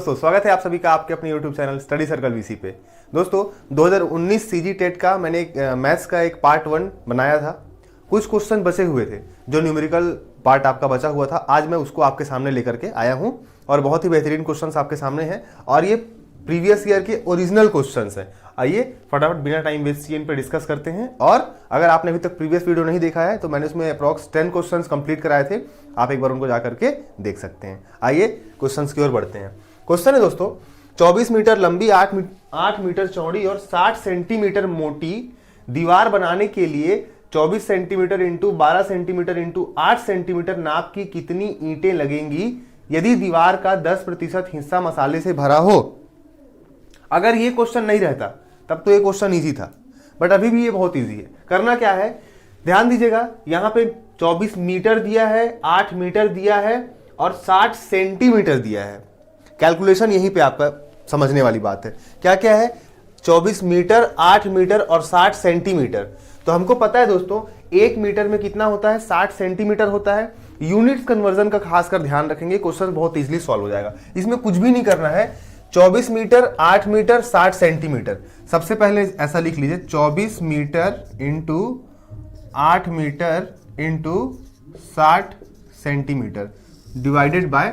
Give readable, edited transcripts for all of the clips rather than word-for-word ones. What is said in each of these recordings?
दोस्तों स्वागत है आप सभी का आपके अपने YouTube channel study circle VC पे। दोस्तों 2019 सीजी टेट का मैंने मैथ्स का एक पार्ट 1 बनाया था। कुछ क्वेश्चन बचे हुए थे, जो न्यूमेरिकल पार्ट आपका बचा हुआ था। आज मैं उसको आपके सामने लेकर के आया हूं और बहुत ही बेहतरीन क्वेश्चंस आपके सामने हैं और ये प्रीवियस ईयर के ओरिजिनल क्वेश्चंस हैं। आइए फटाफट बिना टाइम वेस्ट किए इन पर डिस्कस करते हैं। और अगर आपने अभी तक प्रीवियस वीडियो नहीं देखा है तो मैंने उसमें अप्रॉक्स 10 क्वेश्चंस कंप्लीट कराए थे, आप एक बार उनको जाकर के देख सकते हैं। आइए क्वेश्चंस की ओर बढ़ते हैं। क्वेश्चन है दोस्तों, 24 मीटर लंबी 8 मीटर चौड़ी और 60 सेंटीमीटर मोटी दीवार बनाने के लिए 24 centimetre into 12 centimetre into 8 centimetre नाप की कितनी ईंटें लगेंगी यदि दीवार का 10% हिस्सा मसाले से भरा हो। अगर ये क्वेश्चन नहीं रहता तब तो ये क्वेश्चन इजी था, बट अभी भी ये बहुत इजी है। करना क्या है, ध्यान दीजिएगा, यहां पे 24 मीटर दिया है, 8 मीटर दिया है और 60 सेंटीमीटर दिया है। कैलकुलेशन यहीं पे आपका समझने वाली बात है। क्या क्या है, 24 मीटर, 8 मीटर और 60 सेंटीमीटर। तो हमको पता है दोस्तों 1 मीटर में कितना होता है, 60 सेंटीमीटर होता है। यूनिट्स कन्वर्जन का खासकर ध्यान रखेंगे, क्वेश्चन बहुत इजीली सॉल्व हो जाएगा। इसमें कुछ भी नहीं करना है। 24 मीटर, 8 मीटर, 60 सेंटीमीटर। सबसे पहले ऐसा लिख लीजिए, 24 metre into 8 metre into 60 centimetre divided by,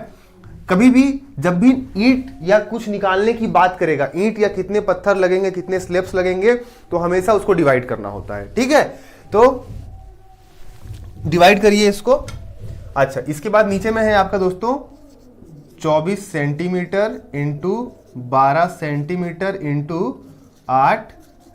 कभी भी जब भी ईंट या कुछ निकालने की बात करेगा, ईंट या कितने पत्थर लगेंगे, कितने स्लेब्स लगेंगे, तो हमेशा उसको डिवाइड करना होता है। ठीक है, तो डिवाइड करिए इसको। अच्छा, इसके बाद नीचे में है आपका दोस्तों 24 centimetre into 12 centimetre into 8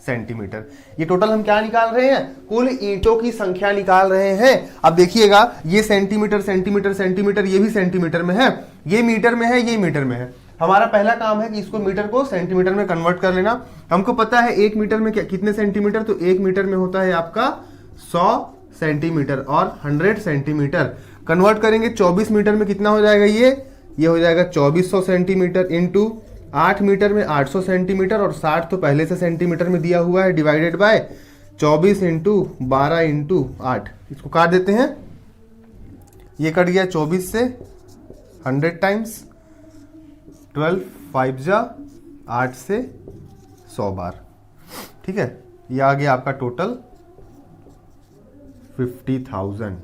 centimetre. ये टोटल हम क्या निकाल रहे हैं, कुल ईंटों की संख्या निकाल रहे हैं। अब देखिएगा, ये सेंटीमीटर सेंटीमीटर सेंटीमीटर, ये भी सेंटीमीटर में है, ये मीटर में है, ये मीटर में है। हमारा पहला काम है कि इसको मीटर को सेंटीमीटर में कन्वर्ट कर लेना। हमको पता है 1 मीटर में कितने सेंटीमीटर, तो 1 मीटर में होता है आपका 100 सेंटीमीटर और 100 सेंटीमीटर। कन्वर्ट करेंगे 24 मीटर में कितना हो जाएगा, ये हो जाएगा 2400 सेंटीमीटर इंटू 8 मीटर में 800 सेंटीमीटर और 60 तो पहले से सेंटीमीटर में दिया हुआ है, डिवाइडेड बाय 24 इंटू 12 इंटू 8। इसको काट देते हैं, ये कट गया 24 से 100 टाइम्स, 12 5 जा 8 से 100 बार। ठीक है, ये आ गया आपका टोटल 50,000।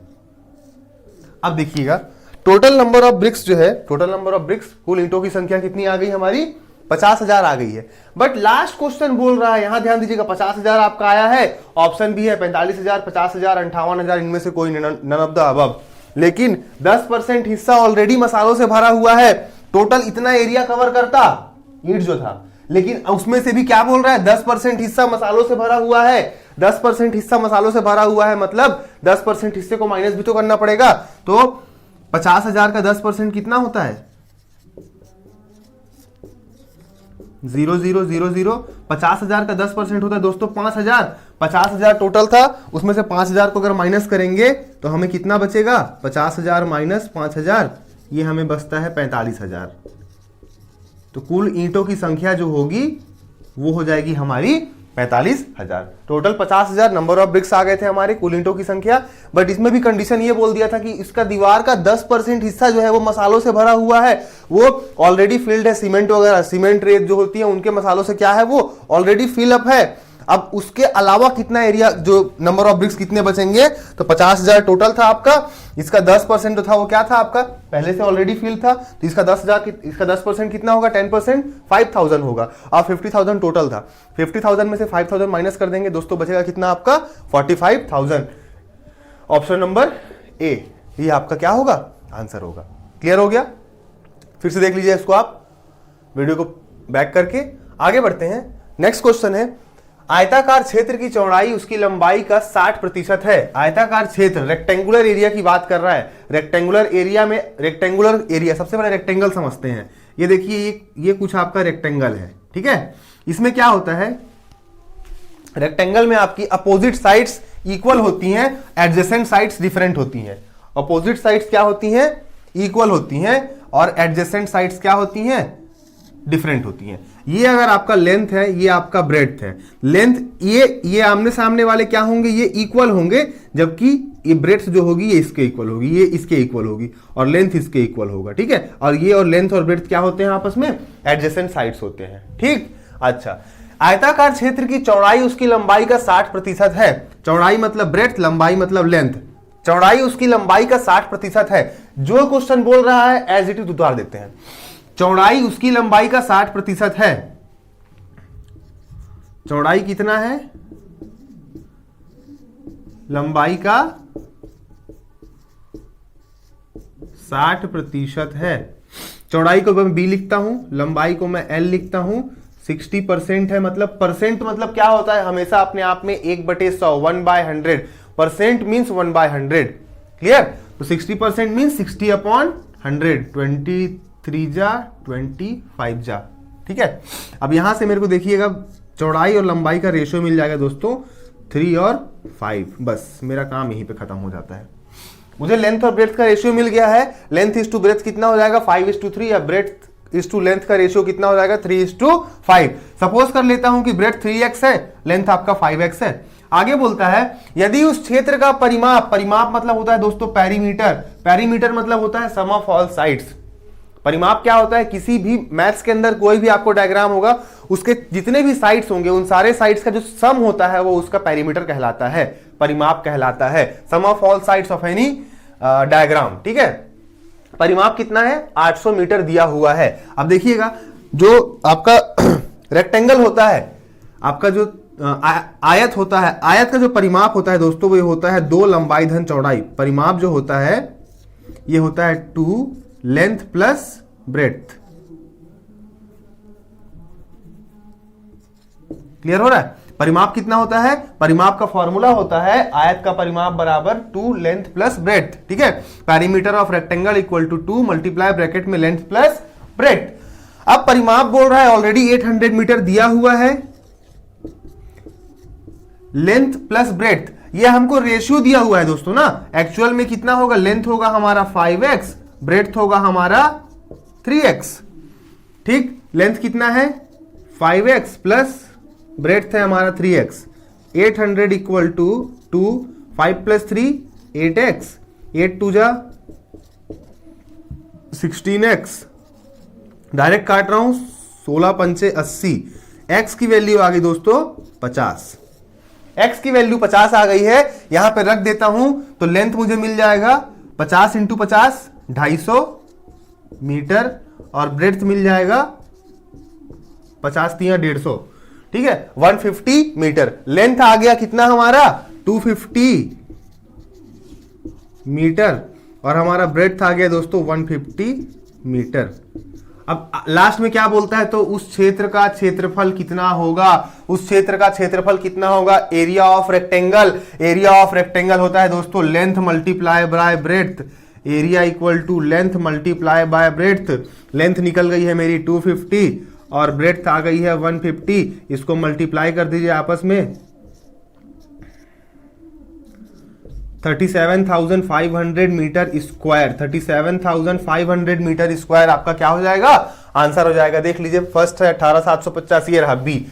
अब देखिएगा टोटल नंबर ऑफ ब्रिक्स जो है, टोटल नंबर ऑफ ब्रिक्स, कुल ईंटों की संख्या कितनी आ गई हमारी, 50,000 आ गई है। बट लास्ट क्वेश्चन बोल रहा है, यहां ध्यान दीजिएगा, 50,000 आपका आया है, ऑप्शन भी है 45,000, 50,000, 58,000, इनमें से कोई नन ऑफ द अबव। लेकिन 10% हिस्सा ऑलरेडी मसालों से भरा हुआ है। टोटल इतना एरिया कवर करता ईंट जो था, लेकिन उसमें से भी क्या बोल रहा है, 10% हिस्सा मसालों से भरा हुआ है। 10% हिस्सा मसालों से भरा हुआ है मतलब 10% हिस्से को माइनस भी तो करना पड़ेगा। तो 50,000 का 10% कितना होता है, 0 0 0 0। 50,000 का 10% होता है दोस्तों 5,000। 50,000 टोटल था, उसमें से 5,000 को अगर माइनस करेंगे तो हमें कितना बचेगा, 50,000 माइनस 5,000, ये हमें बचता है 45,000। तो कुल ईंटों की संख्या जो होगी वो हो जाएगी हमारी 45,000। टोटल 50,000 नंबर ऑफ ब्रिक्स आ गए थे हमारे, कुल ईंटों की संख्या। बट इसमें भी कंडीशन ये बोल दिया था कि इसका दीवार का 10% हिस्सा जो है वो मसालों से भरा हुआ है, वो ऑलरेडी फिल्ड है। सीमेंट वगैरह, सीमेंट रेत जो होती है उनके मसालों से क्या है, वो ऑलरेडी फिल अप है। अब उसके अलावा कितना एरिया, जो नंबर ऑफ ब्रिक्स कितने बचेंगे, तो 50,000 टोटल था आपका। इसका 10% जो था वो क्या था आपका, पहले से ऑलरेडी फिल था। तो इसका 10,000, इसका 10% कितना होगा, 10% 5,000 होगा। अब 50,000 टोटल था, 50,000 में से 5,000 माइनस कर देंगे दोस्तों, बचेगा कितना आपका, 45,000। ऑप्शन नंबर ए, ये आपका क्या होगा, आंसर होगा। क्लियर हो गया, फिर से देख लीजिए इसको आप वीडियो को बैक करके। आगे बढ़ते हैं। नेक्स्ट क्वेश्चन है, आयताकार क्षेत्र की चौड़ाई उसकी लंबाई का 60% है। आयताकार क्षेत्र, रेक्टेंगुलर एरिया की बात कर रहा है। रेक्टेंगुलर एरिया में, रेक्टेंगुलर एरिया सबसे पहले रेक्टेंगल समझते हैं। ये देखिए, ये कुछ आपका रेक्टेंगल है, ठीक है। इसमें क्या होता है, रेक्टेंगल में आपकी अपोजिट साइड्स इक्वल होती हैं, एडजेसेंट साइड्स डिफरेंट होती हैं। अपोजिट साइड्स क्या होती हैं, इक्वल होती हैं, और एडजेसेंट साइड्स क्या होती हैं, डिफरेंट होती हैं। ये अगर आपका लेंथ है, ये आपका ब्रेड्थ है। लेंथ, ये आमने सामने वाले क्या होंगे, ये इक्वल होंगे, जबकि ये ब्रेड्थ जो होगी ये इसके इक्वल होगी, ये इसके इक्वल होगी, और लेंथ इसके इक्वल होगा, ठीक है। और ये और लेंथ और ब्रेड्थ क्या होते हैं आपस में, एडजेसेंट साइड्स होते हैं, ठीक। अच्छा, आयताकार क्षेत्र की चौड़ाई उसकी लंबाई का 60% है। चौड़ाई मतलब ब्रेड्थ, लंबाई मतलब लेंथ। चौड़ाई उसकी लंबाई का 60% है। जो क्वेश्चन बोल रहा है एज इट इज उतार देते हैं। चौड़ाई उसकी लंबाई का 60% है। चौड़ाई कितना है, लंबाई का 60% है। चौड़ाई को मैं बी लिखता हूं, लंबाई को मैं एल लिखता हूं। 60% है मतलब परसेंट मतलब क्या होता है, हमेशा अपने आप में 1/100, 1/100। Percent means 1/100, clear. तो 60% मीन्स 60/100, 23 जा 25 जा, ठीक है। अब यहां से मेरे को देखिएगा चौड़ाई और लंबाई का रेशियो मिल जाएगा दोस्तों 3 और 5। बस मेरा काम यहीं पे खत्म हो जाता है। मुझे लेंथ और ब्रेड्थ का रेशियो मिल गया है। लेंथ इज टू ब्रेड्थ कितना हो जाएगा 5:3, या ब्रेड्थ इज टू लेंथ का रेशियो कितना हो जाएगा 3:5। सपोज कर लेता हूं कि ब्रेड्थ 3x है, लेंथ आपका 5x है। आगे बोलता है यदि उस क्षेत्र का परिमाप, परिमाप मतलब होता है दोस्तों पेरीमीटर, पेरीमीटर मतलब होता है सम ऑफ ऑल साइड्स। परिमाप क्या होता है, किसी भी मैथ्स के अंदर कोई भी आपको डायग्राम होगा, उसके जितने भी साइड्स होंगे उन सारे साइड्स का जो सम होता है वो उसका पेरीमीटर कहलाता है, परिमाप कहलाता है। Sum of all sides of any diagram, ठीक है। परिमाप कितना है 800 मीटर दिया हुआ है। अब देखिएगा जो आपका रेक्टेंगल होता है, आपका जो आयत होता है, आयत का जो परिमाप होता है दोस्तों वो होता है 2 लंबाई धन चौड़ाई। परिमाप जो होता है ये होता है 2 लेंथ प्लस ब्रेड्थ। क्लियर हो रहा है। परिमाप कितना होता है, परिमाप का फॉर्मूला होता है आयत का परिमाप बराबर 2 लेंथ प्लस ब्रेड्थ, ठीक है। Perimeter of rectangle equal to 2 multiply bracket में लेंथ प्लस ब्रेड्थ। अब परिमाप बोल रहा है ऑलरेडी 800 मीटर दिया हुआ है, लेंथ प्लस ब्रेड्थ ये हमको रेशियो दिया हुआ है दोस्तों ना। एक्चुअल में कितना होगा, लेंथ होगा हमारा 5x, ब्रेड्थ होगा हमारा 3x, ठीक। लेंथ कितना है 5x प्लस ब्रेड्थ है हमारा 3x। 800 equal to 2, 5 plus 3 8x, 8 2 जा 16x। डायरेक्ट काट रहा हूं, 16 पंचे 80। x की वैल्यू आ गई दोस्तों 50। x की वैल्यू 50 आ गई है, यहां पे रख देता हूं तो लेंथ मुझे मिल जाएगा 50 इंटू 50 250 मीटर, और ब्रेड्थ मिल जाएगा 50 3 150, ठीक है 150 मीटर। लेंथ आ गया कितना हमारा 250 मीटर, और हमारा ब्रेड्थ आ गया दोस्तों 150 मीटर। अब लास्ट में क्या बोलता है, तो उस क्षेत्र का क्षेत्रफल कितना होगा, उस क्षेत्र का क्षेत्रफल कितना होगा, area of rectangle. Area of rectangle होता है दोस्तों length multiply by breadth. Area equal to length multiply by breadth. Length निकल गई है मेरी 250 और ब्रेड्थ आ गई है 150। इसको मल्टीप्लाई कर दीजिए आपस में, 37,500 मीटर स्क्वायर। 37,500 मीटर स्क्वायर आपका क्या हो जाएगा, आंसर हो जाएगा। देख लीजिए फर्स्ट है 18,750, ये रहा बी।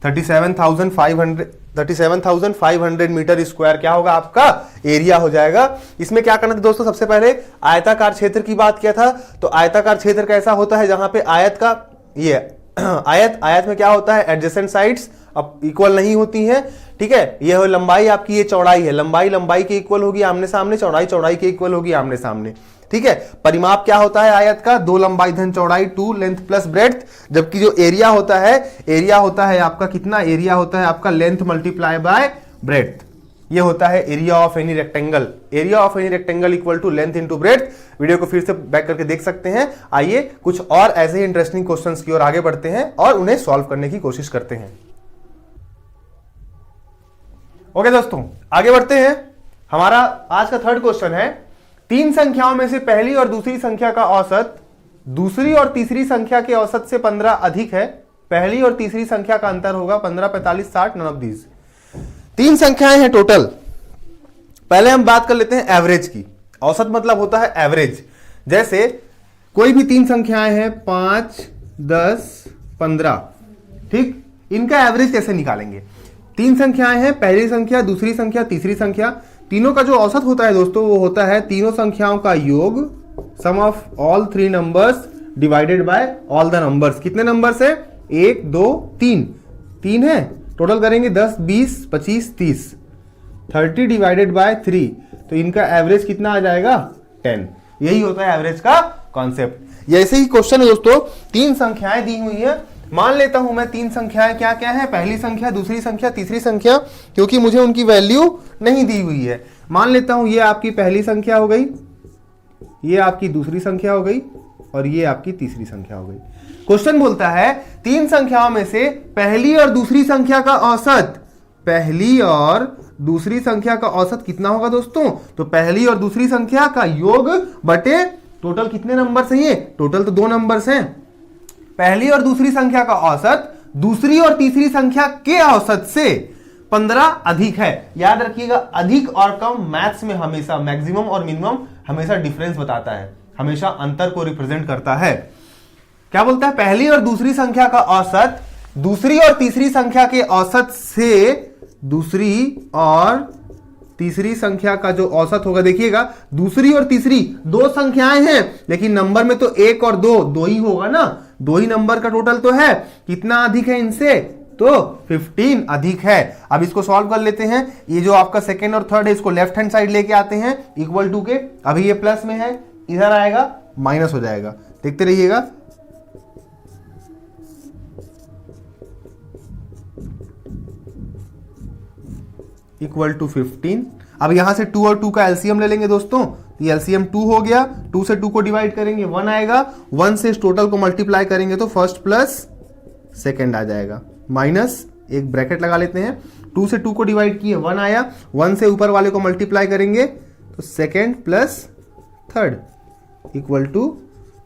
37,500 मीटर स्क्वायर क्या होगा आपका एरिया हो जाएगा। इसमें क्या करना था दोस्तों, सबसे पहले आयताकार क्षेत्र की बात किया था। तो आयताकार क्षेत्र कैसा होता है, जहां पे आयत का ये आयत में क्या होता है, एडजेसेंट साइड्स अब इक्वल नहीं होती हैं, ठीक है। ये हो लंबाई आपकी, ये चौड़ाई है, लंबाई के इक्वल होगी आमने सामने, चौड़ाई के इक्वल होगी आमने सामने, ठीक है। परिमाप क्या होता है आयत का, 2 लंबाई धन चौड़ाई 2 लेंथ प्लस ब्रेड्थ। जबकि जो एरिया होता है आपका कितना, एरिया होता है आपका लेंथ मल्टीप्लाई बाय ब्रेड्थ। ये होता है area of any rectangle. Area of any rectangle equal to length into breadth. Video को फिर से बैक करके देख सकते हैं। आइए कुछ और ऐसे ही इंटरेस्टिंग क्वेश्चंस की ओर आगे बढ़ते हैं और उन्हें सॉल्व करने की कोशिश करते हैं। ओके दोस्तों, आगे बढ़ते हैं। हमारा आज का थर्ड क्वेश्चन है, 3 संख्याओं में से पहली और दूसरी संख्या का औसत दूसरी और तीसरी संख्या के औसत से 15 अधिक है। पहली और तीसरी संख्या का अंतर होगा 15, 45, 60, नन ऑफ दीज। 3 संख्याएं हैं टोटल। पहले हम बात कर लेते हैं एवरेज की। औसत मतलब होता है एवरेज। जैसे कोई भी 3 संख्याएं हैं 5, 10, 15, ठीक। इनका एवरेज कैसे निकालेंगे। 3 संख्याएं हैं, पहली संख्या, दूसरी संख्या, तीसरी संख्या। तीनों का जो औसत होता है दोस्तों वो होता है तीनों संख्याओं का योग, sum of all three numbers divided by all the numbers. कितने नंबर्स है? 1 2 3, 3 है, टोटल करेंगे 10 20 25 30, 30 डिवाइडेड बाय 3, तो इनका एवरेज कितना आ जाएगा? 10। यही होता है एवरेज का कॉन्सेप्ट। ऐसे ही क्वेश्चन है दोस्तों, तीन संख्याएं दी हुई हैं, मान लेता हूं मैं तीन संख्याएं क्या क्या है, पहली संख्या, दूसरी संख्या, तीसरी संख्या, क्योंकि मुझे उनकी वैल्यू नहीं दी हुई है। मान लेता हूं ये आपकी पहली संख्या हो गई, ये आपकी दूसरी संख्या हो गई और ये आपकी तीसरी संख्या हो गई। क्वेश्चन बोलता है तीन संख्याओं में से पहली और दूसरी संख्या का औसत, पहली और दूसरी संख्या का औसत कितना होगा दोस्तों? तो पहली और दूसरी संख्या का योग बटे टोटल कितने नंबर्स हैं? ये टोटल तो 2 नंबर्स हैं। पहली और दूसरी संख्या का औसत दूसरी और तीसरी संख्या के औसत से 15 अधिक है। याद रखिएगा, अधिक और कम मैथ्स में हमेशा मैक्सिमम और मिनिमम हमेशा डिफरेंस बताता है, हमेशा अंतर को रिप्रेजेंट करता है। क्या बोलता है? पहली और दूसरी संख्या का औसत दूसरी और तीसरी संख्या के औसत से, दूसरी और तीसरी संख्या का जो औसत होगा, देखिएगा दूसरी और तीसरी दो संख्याएं हैं, लेकिन नंबर में तो 1 और 2 ही होगा ना, 2 ही नंबर का टोटल तो है। कितना अधिक है इनसे? तो 15 अधिक है। अब इसको सॉल्व कर लेते हैं। ये जो आपका सेकेंड और थर्ड है इसको लेफ्ट हैंड साइड लेके आते हैं इक्वल टू के। अभी ये प्लस में है, इधर आएगा माइनस हो जाएगा, देखते रहिएगा। Equal to 15। अब यहां से 2 और 2 का एलसीएम ले लेंगे दोस्तों, ये एलसीएम 2 हो गया, 2 से 2 को डिवाइड करेंगे 1 आएगा, 1 से इस टोटल को मल्टीप्लाई करेंगे तो फर्स्ट प्लस सेकंड आ जाएगा, माइनस एक ब्रैकेट लगा लेते हैं। 2 से 2 को डिवाइड किए 1 आया, 1 से ऊपर वाले को मल्टीप्लाई करेंगे तो second plus third equal to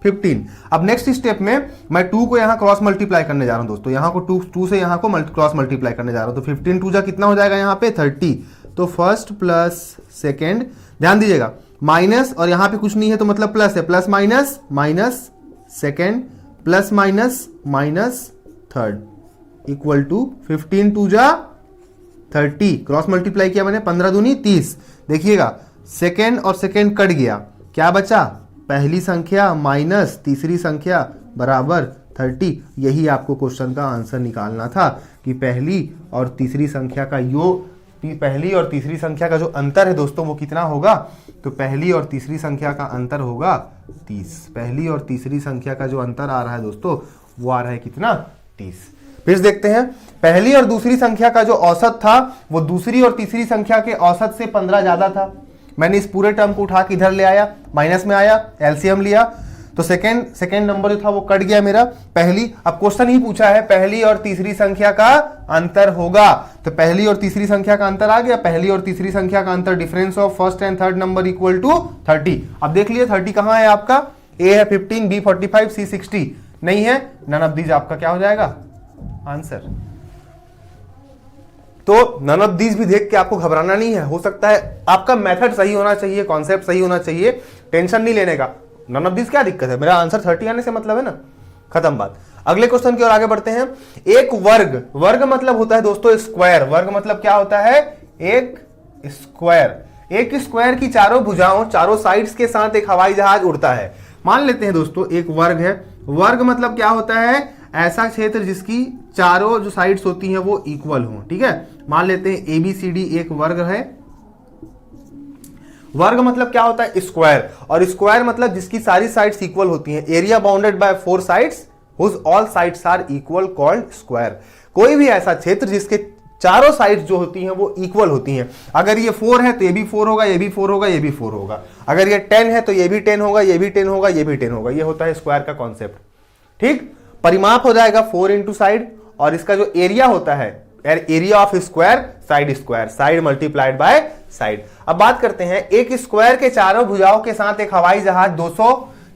15। अब नेक्स्ट स्टेप में मैं 2 को यहां क्रॉस मल्टीप्लाई करने जा रहा हूं दोस्तों, यहां को 2 से यहां को क्रॉस मल्टीप्लाई करने जा रहा हूं, तो 15 2 जा कितना हो जाएगा यहां पे 30। तो फर्स्ट प्लस सेकंड, ध्यान दीजिएगा माइनस और यहां पे कुछ नहीं है तो मतलब प्लस है, plus minus minus second plus minus minus third equal to 15 2 जा 30, क्रॉस मल्टीप्लाई किया मैंने, 15 दूनी 30। देखिएगा सेकंड और सेकंड कट गया, क्या बचा? पहली संख्या माइनस तीसरी संख्या बराबर 30। यही आपको क्वेश्चन का आंसर निकालना था कि पहली और तीसरी संख्या का योग, पहली और तीसरी संख्या का जो अंतर है दोस्तों वो कितना होगा? तो पहली और तीसरी संख्या का अंतर होगा 30। पहली और तीसरी संख्या का जो अंतर आ रहा है दोस्तों वो आ रहा है कितना? 30। फिर देखते हैं, पहली और दूसरी संख्या का जो औसत था वो दूसरी और तीसरी संख्या के औसत से 15 ज्यादा था। मैंने इस पूरे टर्म को उठा के इधर ले आया, माइनस में आया, एलसीएम लिया, तो सेकंड नंबर जो था वो कट गया मेरा पहली। अब क्वेश्चन ही पूछा है पहली और तीसरी संख्या का अंतर होगा, तो पहली और तीसरी संख्या का अंतर आ गया, पहली और तीसरी संख्या का अंतर, difference of first and third number equal to 30। अब देख लिए 30 कहां है आपका? ए है 15, बी 45, सी 60 नहीं है, नन ऑफ दीज आपका क्या हो जाएगा? आंसर। तो नन ऑफ दीज भी देख के आपको घबराना नहीं है, हो सकता है आपका मेथड सही होना चाहिए, कॉन्सेप्ट सही होना चाहिए, टेंशन नहीं लेने का। नन ऑफ दीज क्या दिक्कत है, मेरा आंसर 30 आने से मतलब है ना, खत्म बात। अगले क्वेश्चन की ओर आगे बढ़ते हैं। एक वर्ग, वर्ग मतलब होता है दोस्तों स्क्वायर, वर्ग मतलब क्या होता है? एक स्क्वायर। एक स्क्वायर की चारों भुजाओं, चारों साइड्स के साथ एक हवाई जहाज उड़ता है। मान लेते हैं दोस्तों एक वर्ग है, वर्ग मतलब क्या होता है? ऐसा क्षेत्र जिसकी चारों जो साइड्स होती हैं वो इक्वल हो, ठीक है। मान लेते हैं ABCD एक वर्ग है। वर्ग मतलब क्या होता है? स्क्वायर, और स्क्वायर मतलब जिसकी सारी साइड्स इक्वल होती हैं। Area bounded by 4 sides whose all sides are equal called square. कोई भी ऐसा क्षेत्र जिसके चारों साइड्स जो होती हैं वो इक्वल होती हैं। अगर ये 4 है तो ये भी 4 होगा, ये भी 4 होगा, ये भी 4 होगा। अगर ये 10 है तो ये भी 10 होगा, ये भी 10 होगा, ये भी 10 होगा। ये होता है स्क्वायर का कॉन्सेप्ट, ठीक। परिमाप हो जाएगा 4 इंटू साइड, और इसका जो एरिया होता है, area of square side square, side multiplied by side. अब बात करते हैं, एक स्क्वायर के चारों भुजाओं के साथ एक हवाई जहाज 200,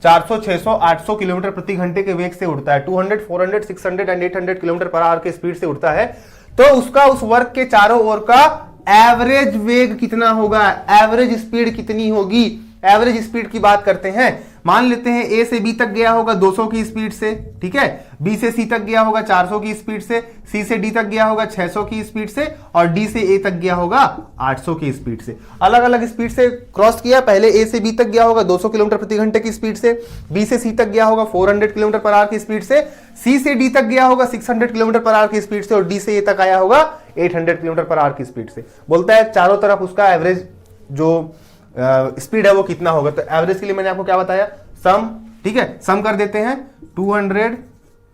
400, 600, 800 किलोमीटर प्रति घंटे के वेग से उड़ता है। 200, 400, 600 एंड 800 किलोमीटर पर आवर के स्पीड से उड़ता है। तो उसका उस वर्ग के चारों ओर का एवरेज वेग कितना होगा? एवरेज स्पीड कितनी होगी? एवरेज स्पीड की बात करते हैं। मान लेते हैं ए से बी तक गया होगा 200 की स्पीड से, ठीक है, बी से सी तक गया होगा 400 की स्पीड से, सी से डी तक गया होगा 600 की स्पीड से, और डी से ए तक गया होगा 800 की स्पीड से। अलग अलग स्पीड से क्रॉस किया। पहले ए से बी तक गया होगा 200 किलोमीटर प्रति घंटे की स्पीड से, बी से सी तक गया होगा 400 किलोमीटर पर आवर की स्पीड से, सी से डी तक गया होगा 600 किलोमीटर पर आवर की स्पीड से, और डी से ए तक आया होगा 800 किलोमीटर पर आवर की स्पीड से। बोलता है चारों तरफ उसका एवरेज जो स्पीड है वो कितना होगा। तो एवरेज के लिए मैंने आपको क्या बताया, सम, ठीक है, सम कर देते हैं 200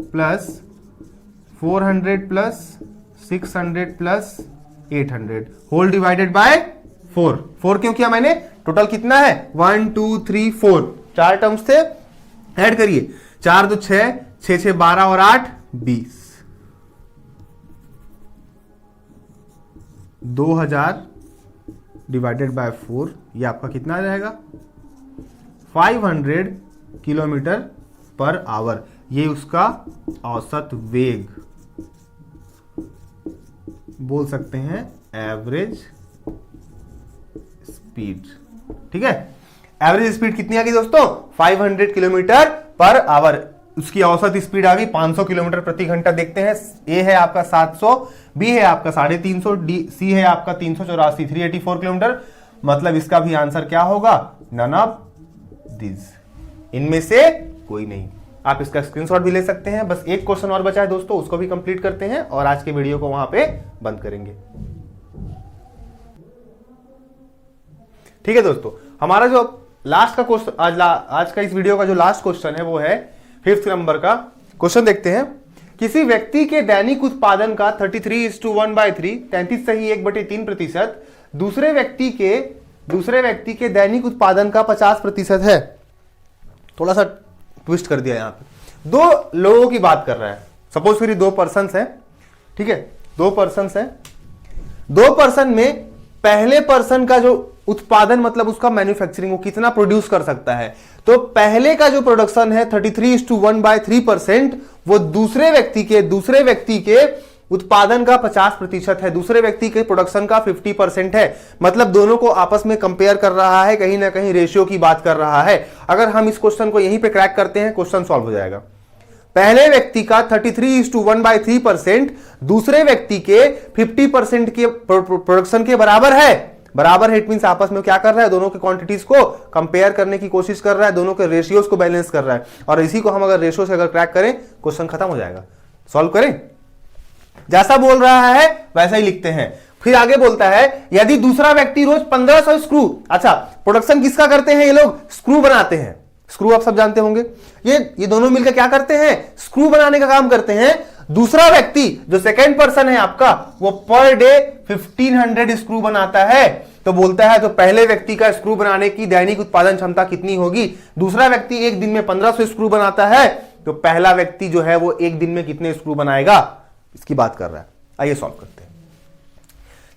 plus 400 plus 600 plus 800 divided by बाय 4 क्यों किया मैंने, टोटल कितना है 1 2 3 4, 4 टर्म्स से ऐड करिए, 4 2 6, 6 6 12 और 8 20, 2000 डिवाइडेड बाय 4, ये आपका कितना रहेगा 500 किलोमीटर पर आवर। ये उसका औसत वेग, बोल सकते हैं एवरेज स्पीड, ठीक है। एवरेज स्पीड कितनी आ गई दोस्तों 500 किलोमीटर पर आवर। उसकी औसत स्पीड आ गई 500 किलोमीटर प्रति घंटा। देखते हैं, ए है आपका 700, बी है आपका 350, डी सी है आपका 384, 384 किलोमीटर। मतलब इसका भी आंसर क्या होगा, नन ऑफ दिस, इनमें से कोई नहीं। आप इसका स्क्रीनशॉट भी ले सकते हैं। बस एक क्वेश्चन और बचा है दोस्तों, उसको भी कंप्लीट करते हैं और आज के वीडियो को वहां पे बंद करेंगे। ठीक है दोस्तों, हमारा जो लास्ट का क्वेश्चन, आज का इस वीडियो का जो लास्ट क्वेश्चन है वो है 5th नंबर का क्वेश्चन। देखते हैं, किसी व्यक्ति के दैनिक उत्पादन का 33:1/3, 33 सही 1/3%, दूसरे व्यक्ति के दैनिक उत्पादन का 50% है। थोड़ा सा ट्विस्ट कर दिया यहां पे, 2 लोगों की बात कर रहा है। सपोज करिए 2 पर्सन्स हैं, ठीक है, 2 पर्सन्स हैं। 2 पर्सन में पहले पर्सन का जो उत्पादन मतलब उसका मैन्युफैक्चरिंग, वो कितना प्रोड्यूस कर सकता है। तो पहले का जो प्रोडक्शन है 33:1/3%, वो दूसरे व्यक्ति के उत्पादन का 50% है, दूसरे व्यक्ति के प्रोडक्शन का 50% है। मतलब दोनों को आपस में कंपेयर कर रहा है, कहीं ना कहीं रेशियो की बात कर रहा है। अगर हम इस क्वेश्चन को यहीं पे क्रैक करते हैं, क्वेश्चन सॉल्व हो जाएगा। पहले व्यक्ति का 33:1/3% दूसरे व्यक्ति के 50% के प्रोडक्शन के बराबर है। इट मींस आपस में क्या कर रहा है, दोनों के क्वांटिटीज को कंपेयर करने की कोशिश कर रहा है, दोनों के रेशियोज को बैलेंस कर रहा है। और इसी को हम अगर रेशियो से अगर क्रैक करें, क्वेश्चन खत्म हो जाएगा। सॉल्व करें, जैसा बोल रहा है वैसा ही लिखते हैं। फिर आगे बोलता है, यदि दूसरा व्यक्ति रोज 1500 स्क्रू, अच्छा प्रोडक्शन किसका करते हैं ये लोग, स्क्रू बनाते हैं। स्क्रू आप सब जानते होंगे, ये दोनों मिलकर क्या करते हैं, स्क्रू बनाने का काम करते हैं। दूसरा व्यक्ति जो सेकेंड पर्सन है आपका, वो पर डे 1500 स्क्रू बनाता है। तो बोलता है तो पहले व्यक्ति का स्क्रू बनाने की दैनिक उत्पादन क्षमता कितनी होगी। दूसरा व्यक्ति एक दिन में 1500 स्क्रू बनाता है, तो पहला व्यक्ति जो है वो एक दिन में कितने स्क्रू बनाएगा, इसकी बात कर रहा है। आइए सॉल्व करते हैं,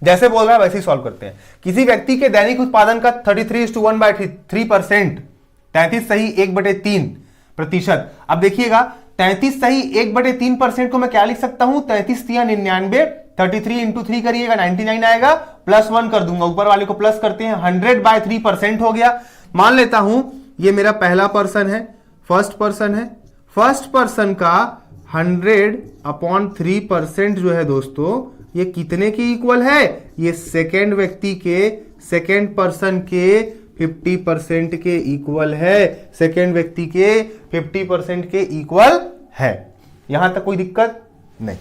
जैसे बोल रहा है वैसे ही सॉल्व करते हैं। किसी व्यक्ति के दैनिक उत्पादन का 33:1/3%, 33 सही 1/3%। अब देखिएगा 33 सही 1/3% को मैं क्या लिख सकता हूं, 33 या 99, 33 इंटू 3 करिएगा 99 आएगा, +1 कर दूंगा, ऊपर वाले को प्लस करते हैं, 100/3% हो गया। मान लेता हूं ये मेरा पहला पर्सन है, फर्स्ट पर्सन है। फर्स्ट पर्सन का 100/3% जो है दोस्तों, ये कितने के इक्वल है, ये सेकेंड व्यक्ति के, सेकेंड पर्सन के 50% के इक्वल है। सेकेंड व्यक्ति के 50% के इक्वल है। यहां तक कोई दिक्कत नहीं।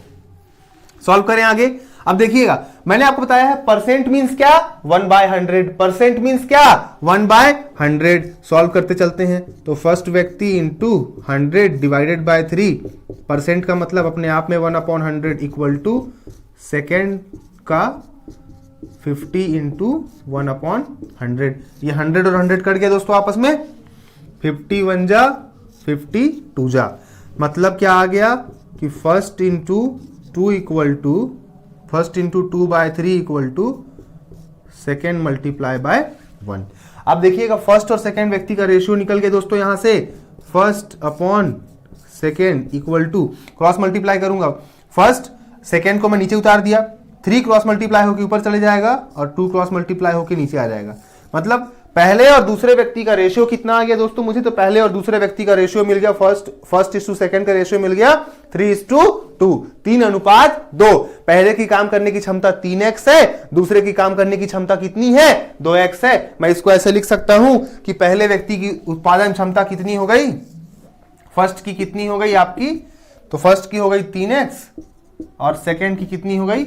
सॉल्व करें आगे। अब देखिएगा, मैंने आपको बताया है परसेंट मींस क्या, 1/100। परसेंट मींस क्या, 1/100। सॉल्व करते चलते हैं। तो फर्स्ट व्यक्ति इंटू 100 डिवाइडेड बाय 3, परसेंट का मतलब अपने आप में 1/100 इक्वल टू सेकेंड का 50 इंटू 1/100। ये 100 और 100 कट गया दोस्तों आपस में, 51 जा 52 जा। मतलब क्या आ गया कि first into 2 equal to, first into 2/3 equal to second multiply by 1। अब देखिएगा फर्स्ट और सेकेंड व्यक्ति का रेशियो निकल गया दोस्तों। यहां से first upon second equal to, cross multiply करूंगा, फर्स्ट सेकेंड को मैं नीचे उतार दिया, 3 क्रॉस मल्टीप्लाई होकर ऊपर चले जाएगा और 2 क्रॉस मल्टीप्लाई होकर नीचे आ जाएगा। मतलब पहले और दूसरे व्यक्ति का रेशियो कितना आ गया दोस्तों मुझे, तो पहले और दूसरे व्यक्ति का रेशियो मिल गया, फर्स्ट इज टू सेकंड का रेशियो मिल गया 3:2, 3:2। पहले की काम करने की क्षमता 3x है, दूसरे की काम करने की क्षमता कितनी है, 2x है। मैं इसको ऐसे लिख सकता हूं कि पहले व्यक्ति की उत्पादन क्षमता कितनी हो गई, फर्स्ट की कितनी हो गई आपकी, तो फर्स्ट की हो गई 3x और सेकंड की कितनी हो गई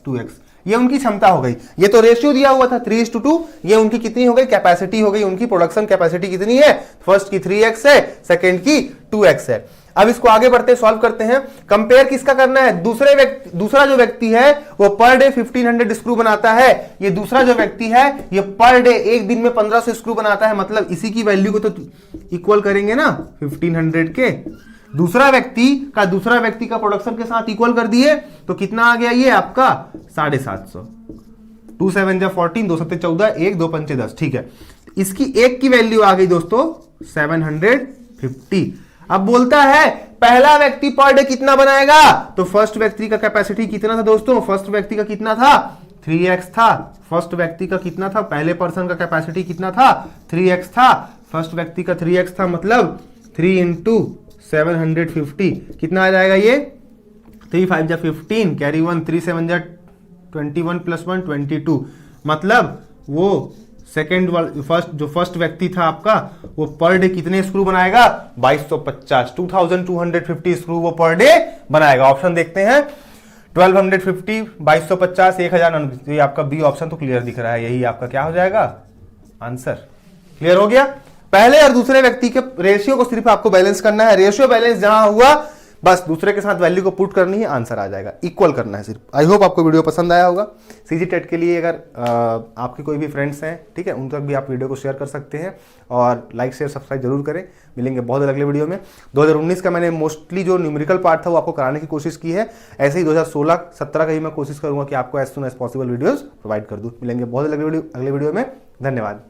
2x। ये उनकी क्षमता हो गई। ये तो रेशियो दिया हुआ था 3:2, ये उनकी कितनी हो गई, कैपेसिटी हो गई, उनकी प्रोडक्शन कैपेसिटी कितनी है, फर्स्ट की 3x है, सेकंड की 2x है। अब इसको आगे बढ़ते सॉल्व करते हैं। कंपेयर किसका करना है, दूसरा जो व्यक्ति है वो पर डे 1500 स्क्रू बनाता है, ये दूसरा जो व्यक्ति है ये पर डे एक दिन में 1500 स्क्रू बनाता है, मतलब इसी की वैल्यू को तो इक्वल करेंगे ना 1500 के, दूसरा व्यक्ति का प्रोडक्शन के साथ इक्वल कर दिए तो कितना आ गया ये आपका 750। 2 7 जा 14, 2 7 14, 1 2 5 10, ठीक है। इसकी एक की वैल्यू आ गई दोस्तों 750। अब बोलता है पहला व्यक्ति पर डे कितना बनाएगा, तो फर्स्ट व्यक्ति का कैपेसिटी कितना था दोस्तों, फर्स्ट व्यक्ति का कितना था 3x था, फर्स्ट व्यक्ति का कितना था, पहले पर्सन का कैपेसिटी कितना था 3x था, फर्स्ट व्यक्ति का 3x था, मतलब 3 into 750 कितना आ जाएगा ये, 3 5 जा 15, कैरी 1, 3 7 जा 21 + 1 22, मतलब वो फर्स्ट व्यक्ति था आपका वो पर डे कितने स्क्रू बनाएगा 2250, 2250 स्क्रू वो पर डे बनाएगा। ऑप्शन देखते हैं 1250, 2250, 1000। ये आपका बी ऑप्शन तो क्लियर दिख रहा है, यही आपका क्या हो जाएगा आंसर। क्लियर हो गया। पहले और दूसरे व्यक्ति के रेशियो को सिर्फ आपको बैलेंस करना है, रेशियो बैलेंस जहां हुआ बस दूसरे के साथ वैल्यू को पुट करनी है, आंसर आ जाएगा, इक्वल करना है सिर्फ। आई होप आपको वीडियो पसंद आया होगा। सीजी टेट के लिए अगर आपके कोई भी फ्रेंड्स हैं, ठीक है, उन तक भी आप वीडियो को शेयर कर सकते हैं और लाइक शेयर सब्सक्राइब जरूर करें। मिलेंगे बहुत अगले वीडियो में। 2019 का मैंने मोस्टली जो न्यूमेरिकल पार्ट था वो आपको कराने की कोशिश की है, ऐसे ही 2016-17 का ही मैं कोशिश करूंगा कि आपको as soon as possible videos provide कर दूं। मिलेंगे बहुत अगले वीडियो में। धन्यवाद।